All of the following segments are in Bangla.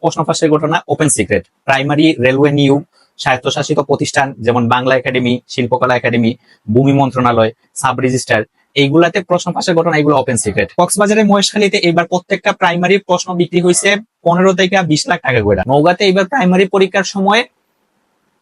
প্রশ্ন ফাঁসের ঘটনা ওপেন সিক্রেট। প্রাইমারি রেলওয়ে নিয়োগ, স্বায়ত্তশাসিত প্রতিষ্ঠান যেমন বাংলা একাডেমি, শিল্পকলা একাডেমি, ভূমি মন্ত্রণালয়, সাব রেজিস্ট্রার, এইগুলাতে প্রশ্ন ফাঁসের ঘটনা এগুলো ওপেন সিক্রেট। কক্সবাজারের মহেশখালীতে এবার প্রত্যেকটা প্রাইমারি প্রশ্ন বিক্রি হয়েছে 15 থেকে 20 লাখ টাকা করে। নওগাঁতে এবার প্রাইমারি পরীক্ষার সময়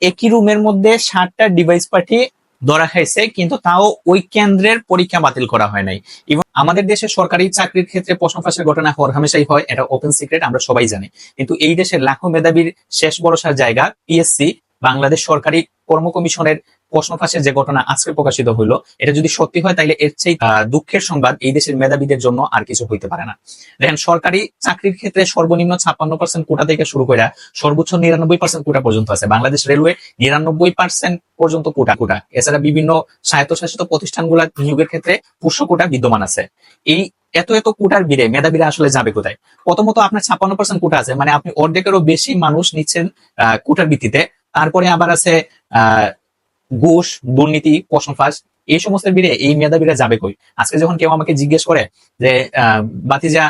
একই রুমের মধ্যে 60টা ডিভাইস পাঠিয়ে ধরা খাইছে, কিন্তু তাও ওই কেন্দ্রের পরীক্ষা বাতিল করা হয় নাই। এবং আমাদের দেশে সরকারি চাকরির ক্ষেত্রে প্রশ্ন ফাঁসের ঘটনা হরহামেশাই হয়, এটা ওপেন সিক্রেট, আমরা সবাই জানি। কিন্তু এই দেশের লাখো মেধাবীর শেষ ভরসার জায়গা পিএসসি, বাংলাদেশ সরকারি কর্ম কমিশনের প্রশ্ন ফাঁসের যে ঘটনা আজকে প্রকাশিত হইলো, এটা যদি সত্যি হয় তাহলে এর চেয়ে দুঃখের সংবাদ এই দেশের মেধাবীদের জন্য আর কিছু হইতে পারে না। দেখেন, সরকারি চাকরির ক্ষেত্রে সর্বনিম্ন 56% কোটা থেকে শুরু করে সর্বোচ্চ 99% কোটা পর্যন্ত আছে। বাংলাদেশ রেলওয়ে 99% পর্যন্ত কোটা। এছাড়া বিভিন্ন স্বায়ত্তশাসিত প্রতিষ্ঠানগুলো নিয়োগের ক্ষেত্রে পুষ্য কোটা বিদ্যমান আছে। এই এত কোটার ভিড়ে মেধাবীরা আসলে যাবে কোথায়? প্রথমত আপনার 56% কোটা আছে, মানে আপনি অর্ধেকেরও বেশি মানুষ নিচ্ছেন কোটার ভিত্তিতে। তারপরে আবার আছে ঘুষ, দুর্নীতি, প্রশ্ন ফাঁস, এই সমস্ত ভিড়ে এই মেধাবীরা যাবে কই? আজকে যখন কেউ আমাকে জিজ্ঞেস করে যে বাতিজা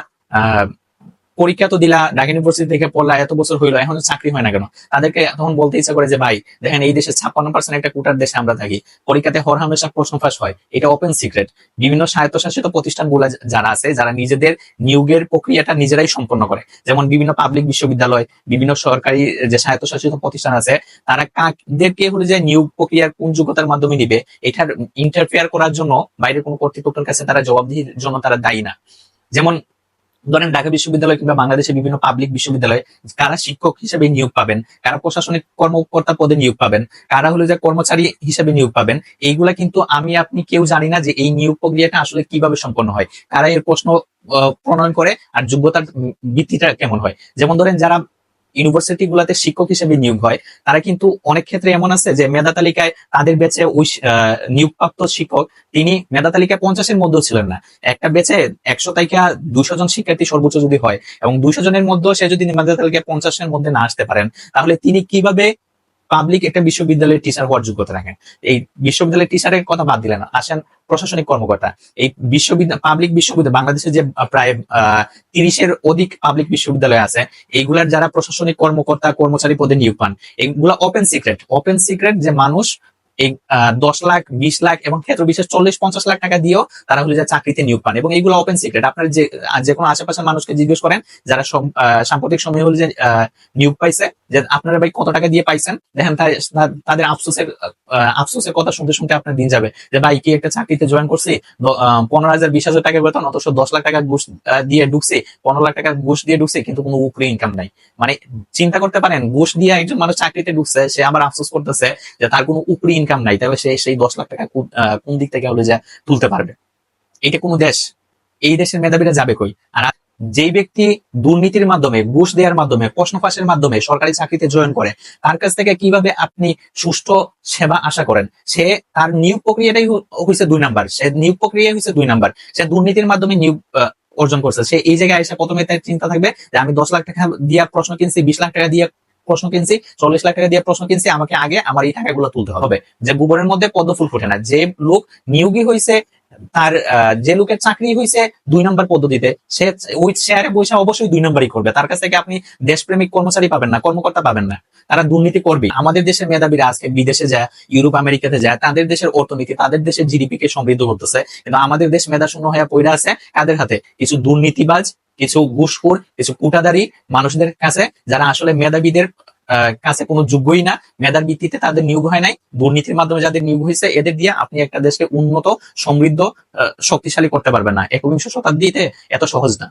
পরীক্ষা তো দিলা, ঢাকা ইউনিভার্সিটি থেকে পড়লা, এত বছর হইলো, এখন চাকরি হয় না কেন? তাদেরকে তখন বলতে ইচ্ছা করে যে ভাই দেখেন, এই দেশে 56% একটা কোটার দেশে আমরা থাকি, পরীক্ষাতে হরহামেশা প্রশ্ন ফাঁস হয়, এটা ওপেন সিক্রেট। বিভিন্ন স্বায়ত্তশাসিত প্রতিষ্ঠানগুলো যারা আছে, যারা নিজেদের নিয়োগের প্রক্রিয়াটা নিজেরাই সম্পন্ন করে, যেমন বিভিন্ন পাবলিক বিশ্ববিদ্যালয়, বিভিন্ন সরকারি যে স্বায়ত্তশাসিত প্রতিষ্ঠান আছে, তারা কাদেরকে হলে যে নিয়োগ প্রক্রিয়ার কোন যোগ্যতার মাধ্যমে নিবে, এটার ইন্টারফেয়ার করার জন্য বাইরের কোনো কর্তৃপক্ষের কাছে তারা জবাবদিহির জন্য তারা দায়ী না। যেমন ধরেন ঢাকা বিশ্ববিদ্যালয় কিংবা বাংলাদেশের বিভিন্ন পাবলিক বিশ্ববিদ্যালয়ে কারা শিক্ষক হিসেবে নিয়োগ পাবেন, কারা প্রশাসনিক কর্মকর্তা পদে নিয়োগ পাবেন, কারা হলো যে কর্মচারী হিসেবে নিয়োগ পাবেন, এইগুলা কিন্তু আমি আপনি কেউ জানি না যে এই নিয়োগ প্রক্রিয়াটা আসলে কিভাবে সম্পন্ন হয়, কারা এর প্রশ্ন প্রণয়ন করে, আর যোগ্যতার ভিত্তিটা কেমন হয়। যেমন ধরেন যারা ইউনিভার্সিটি গুলাতে শিক্ষক হিসেবে নিয়োগ হয়, তারা কিন্তু অনেক ক্ষেত্রে এমন আছে যে মেধা তালিকায় তাদের বেচে ওই নিয়োগপ্রাপ্ত শিক্ষক তিনি মেধা তালিকায় 50-এর মধ্যেও ছিলেন না। একটা বেচে 100 থেকে 200 জন শিক্ষার্থী সর্বোচ্চ যদি হয়, এবং 200 জনের মধ্যেও সে যদি মেধা তালিকায় 50-এর মধ্যে না আসতে পারেন, তাহলে তিনি কিভাবে পাবলিক একটা বিশ্ববিদ্যালয়ের টিচার হওয়ার যোগ্যতা রাখেন? এই বিশ্ববিদ্যালয়ের টিচারের কথা বাদ দিলেন, আসেন প্রশাসনিক কর্মকর্তা। এই পাবলিক বিশ্ববিদ্যালয়, বাংলাদেশে যে প্রায় 30-এর অধিক পাবলিক বিশ্ববিদ্যালয় আছে, এইগুলার যারা প্রশাসনিক কর্মকর্তা কর্মচারী পদে নিয়োগ পান, এইগুলা ওপেন সিক্রেট যে মানুষ এই 10 লাখ, 20 লাখ এবং ক্ষেত্র বিশেষ 40-50 লাখ টাকা দিয়েও তারা হলে যে চাকরিতে নিয়োগ পান, এবং এইগুলো ওপেন সিক্রেট। আপনার যে কোনো আশেপাশের মানুষকে জিজ্ঞেস করেন যারা সাম্প্রতিক সময় হলে যে নিয়োগ পাইছে, যে আপনারা ভাই কত টাকা দিয়ে পাইছেন, দেখেন তাদের আফসোসের কথা শুনতে শুনতে আপনার দিন যাবে যে ভাই কি একটা চাকরিতে জয়েন করছি, 15,000 20,000 টাকা বেতন, অথচ 10 লাখ টাকা ঘুষ দিয়ে ঢুকছি, 15 লাখ টাকা ঘুষ দিয়ে ঢুকছি, কিন্তু কোনো উপরে ইনকাম নাই। মানে চিন্তা করতে পারেন, ঘুষ দিয়ে একজন মানুষ চাকরিতে ঢুকছে, সে আবার আফসোস করতেছে যে তার কোনো উপরে ইনকাম নাই, তাহলে সে সেই 10 লাখ টাকা কোন দিক থেকে হলে যে তুলতে পারবে? এটা কোনো দেশ? এই দেশের মেধাবীরা যাবে কই? আর যেই ব্যক্তি দুর্নীতির মাধ্যমে, ঘুষ দেওয়ার মাধ্যমে, প্রশ্ন ফাঁসের মাধ্যমে সরকারি চাকরিতে জয়েন করে, তার কাছ থেকে কিভাবে আপনি সুষ্ঠু সেবা আশা করেন? সে তার নিয়োগ প্রক্রিয়াটাই হয়েছে 2 নাম্বার, সে নিয়োগ প্রক্রিয়া হয়েছে 2 নাম্বার, সে দুর্নীতির মাধ্যমে নিয়োগ অর্জন করছে। সে এই জায়গায় এসে প্রথমে তার চিন্তা থাকবে যে আমি 10 লাখ টাকা দিয়ে প্রশ্ন কিনছি, 20 লাখ টাকা দিয়ে প্রশ্ন কিনছি, 40 লাখ টাকা দিয়ে প্রশ্ন কিনছি, আমাকে আগে আমার এই টাকাগুলো তুলতে হবে। যে গোবরের মধ্যে পদ্ম ফুল ফোটে না। যে লোক নিয়োগী হয়েছে, তার যে লোকের চাকরি হয়েছে 2 নম্বর পদ্ধতিতে, সে ওই শেয়ারে বসে অবশ্যই 2 নম্বরই করবে। তার কাছ থেকে আপনি দেশপ্রেমিক কর্মচারী পাবেন না, কর্মকর্তা পাবেন না, তারা দুর্নীতি করবে। আমাদের দেশের মেধাবীরা আজকে বিদেশে যায়, ইউরোপ আমেরিকাতে যায়, তাদের দেশের অর্থনীতি, তাদের দেশের জিডিপি কে সমৃদ্ধ করতেছে, কিন্তু আমাদের দেশ মেধা শূন্য হয়ে পড়ে আছে কাদের হাতে? কিছু দুর্নীতিবাজ, কিছু ঘুষখোর, কিছু কুটাদারি মানুষদের কাছে, যারা আসলে মেধাবীদের কাছে কোনো যোগ্যই না। মেধার ভিত্তিতে তাদের নিয়োগ হয় নাই, দুর্নীতির মাধ্যমে যাদের নিয়োগ হয়েছে, এদের দিয়ে আপনি একটা দেশকে উন্নত, সমৃদ্ধ, শক্তিশালী করতে পারবেন না। 21শ শতাব্দীতে এত সহজ না।